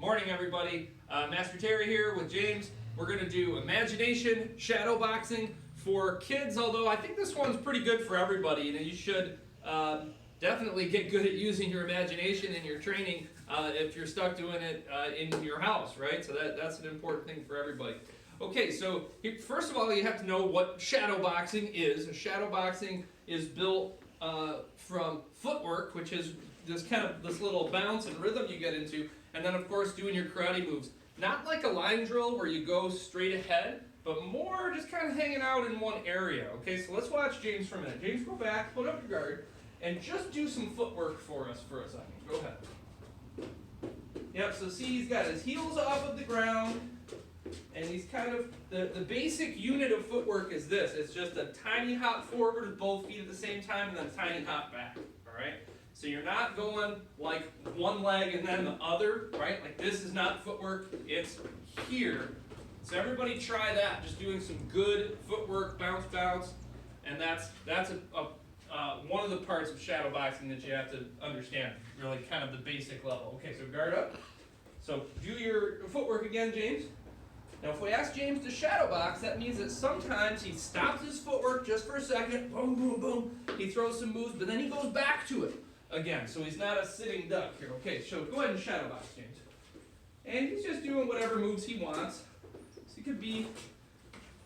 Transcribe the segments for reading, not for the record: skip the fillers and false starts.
Morning, everybody. Master Terry here with James. We're going to do imagination shadowboxing for kids, although I think this one's pretty good for everybody. You should definitely get good at using your imagination in your training if you're stuck doing it in your house, right? So that's an important thing for everybody. Okay, so first of all, you have to know what shadowboxing is. Shadowboxing is built from footwork, which is this little bounce and rhythm you get into, and then of course doing your karate moves. Not like a line drill where you go straight ahead, but more just kind of hanging out in one area. Okay, so let's watch James for a minute. James, go back, put up your guard, and just do some footwork for us for a second. Go ahead. Yep, so see, he's got his heels off of the ground, and he's kind of, the basic unit of footwork is this. It's just a tiny hop forward with both feet at the same time, and then a tiny hop back, all right? So you're not going like one leg and then the other, right? Like this is not footwork, it's here. So everybody try that, just doing some good footwork, bounce, bounce, and that's one of the parts of shadowboxing that you have to understand, really kind of the basic level. Okay, so guard up. So do your footwork again, James. Now if we ask James to shadowbox, that means that sometimes he stops his footwork just for a second, boom, boom, boom, he throws some moves, but then he goes back to it again, so he's not a sitting duck here. Okay, so go ahead and shadowbox, James. And he's just doing whatever moves he wants. So it could be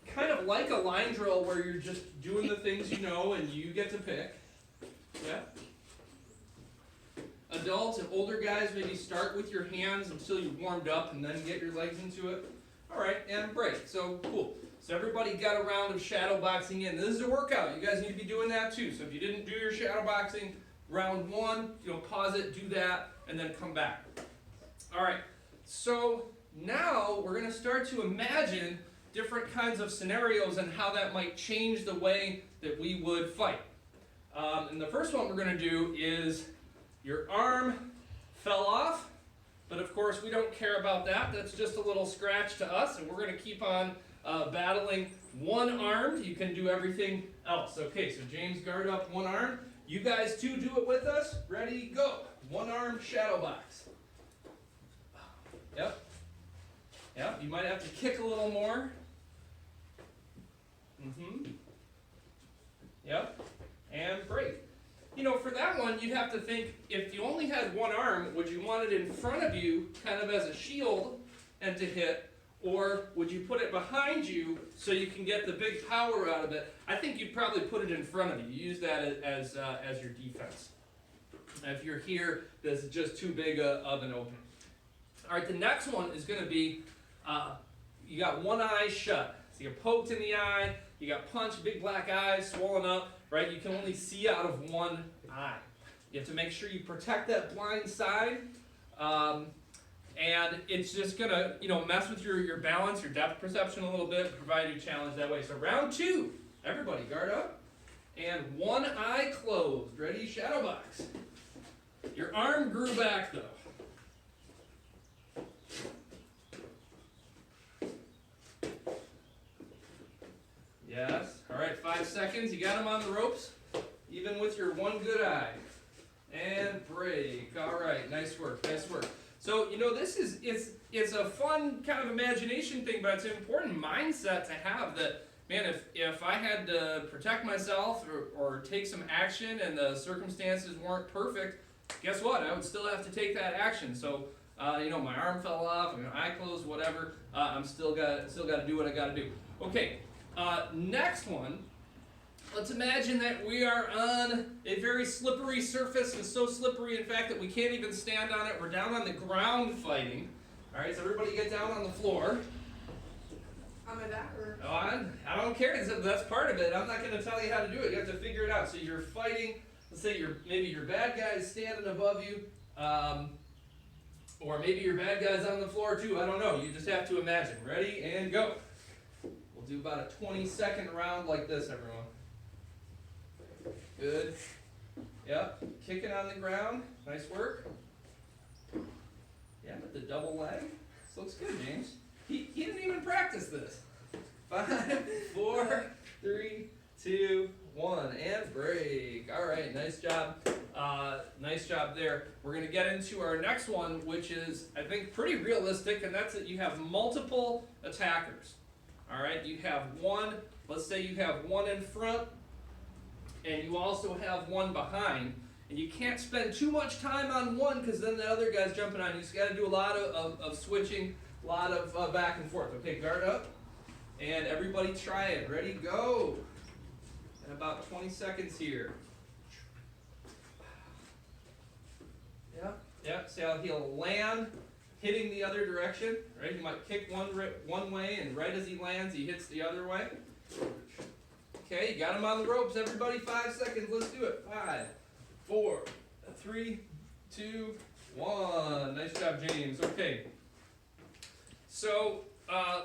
kind of like a line drill where you're just doing the things you know and you get to pick. Yeah. Adults and older guys, maybe start with your hands until you've warmed up and then get your legs into it. All right, and break. So cool. So everybody got a round of shadowboxing in. This is a workout. You guys need to be doing that too. So if you didn't do your shadowboxing round one, pause it, do that, and then come back. All right. So now we're going to start to imagine different kinds of scenarios and how that might change the way that we would fight. And the first one we're going to do is your arm fell off. But of course, we don't care about that. That's just a little scratch to us, and we're going to keep on battling one-armed. You can do everything else. Okay, so James, guard up one arm. You guys too, do it with us. Ready, go. One-arm shadowbox. Yep. Yep, you might have to kick a little more. Yep, and break. For that one, you'd have to think, if you only had one arm, would you want it in front of you, kind of as a shield, and to hit, or would you put it behind you so you can get the big power out of it? I think you'd probably put it in front of you. Use that as your defense. If you're here, this is just too big of an opening. All right, the next one is going to be, you got one eye shut. So you're poked in the eye, you got punched, big black eyes, swollen up, right? You can only see out of one eye. You have to make sure you protect that blind side, and it's just going to, mess with your balance, your depth perception a little bit, provide you a challenge that way. So round two, everybody guard up, and one eye closed. Ready, shadowbox. Your arm grew back though. Yes. All right, 5 seconds. You got him on the ropes, even with your one good eye. And break. All right, nice work, nice work. So, it's a fun kind of imagination thing, but it's an important mindset to have that, man, if I had to protect myself or take some action and the circumstances weren't perfect, guess what? I would still have to take that action. So, my arm fell off, my eye closed, whatever. I'm still got to do what I got to do. Okay. Next one, let's imagine that we are on a very slippery surface, and so slippery in fact that we can't even stand on it. We're down on the ground fighting. All right, so everybody get down on the floor. On my back or? I don't care. That's part of it. I'm not going to tell you how to do it. You have to figure it out. So you're fighting. Let's say maybe your bad guy is standing above you, or maybe your bad guy's on the floor too. I don't know. You just have to imagine. Ready and go. We'll do about a 20-second round like this, everyone. Good. Yep. Kicking on the ground. Nice work. Yeah, with the double leg. This looks good, James. He didn't even practice this. 5, 4, 3, 2, 1, and break. All right, nice job. Nice Nice job there. We're going to get into our next one, which is, I think, pretty realistic, and that's that you have multiple attackers. All right, you have one, let's say you have one in front, and you also have one behind, and you can't spend too much time on one because then the other guy's jumping on you. So you got to do a lot of switching, a lot of back and forth. Okay, guard up, and everybody try it. Ready, go. In about 20 seconds here. Yeah, see how he'll land hitting the other direction, right? He might kick one way, and right as he lands, he hits the other way. Okay, you got him on the ropes, everybody. 5 seconds, let's do it. 5, 4, 3, 2, 1. Nice job, James. Okay. So,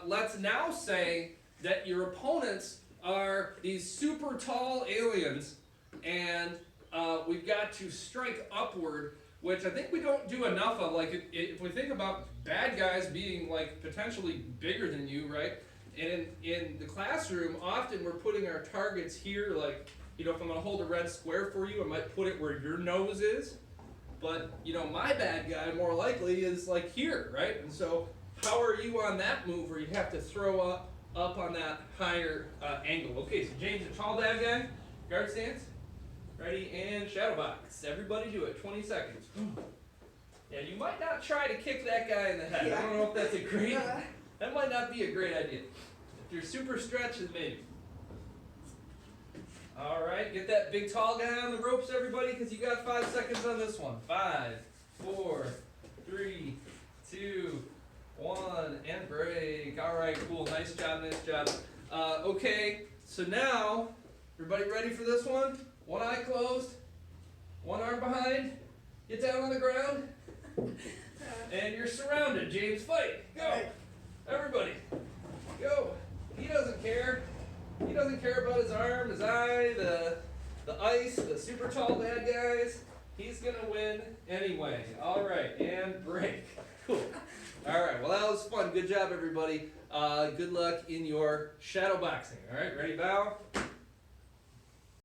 let's now say that your opponents are these super tall aliens, and we've got to strike upward, which I think we don't do enough of. Like, if we think about bad guys being, like, potentially bigger than you, right? And in the classroom, often we're putting our targets here, like, you know, if I'm going to hold a red square for you, I might put it where your nose is. But, you know, my bad guy, more likely, is, like, here, right? And so, how are you on that move where you have to throw up on that higher angle? Okay, so James, a tall bad guy, guard stance. Ready, and shadow box. Everybody do it, 20 seconds. Yeah, you might not try to kick that guy in the head. I don't know if that's a great, that might not be a great idea. If you're super stretched, then maybe. All right, get that big tall guy on the ropes, everybody, because you got 5 seconds on this one. 5, 4, 3, 2, 1, and break. All right, cool, nice job, nice job. Okay, so now, everybody ready for this one? One eye closed, one arm behind, get down on the ground, and you're surrounded. James, fight, go. Everybody, go. He doesn't care. He doesn't care about his arm, his eye, the ice, the super tall bad guys. He's gonna win anyway. All right, and break. Cool. All right, well that was fun. Good job, everybody. Good luck in your shadow boxing. All right, ready, bow.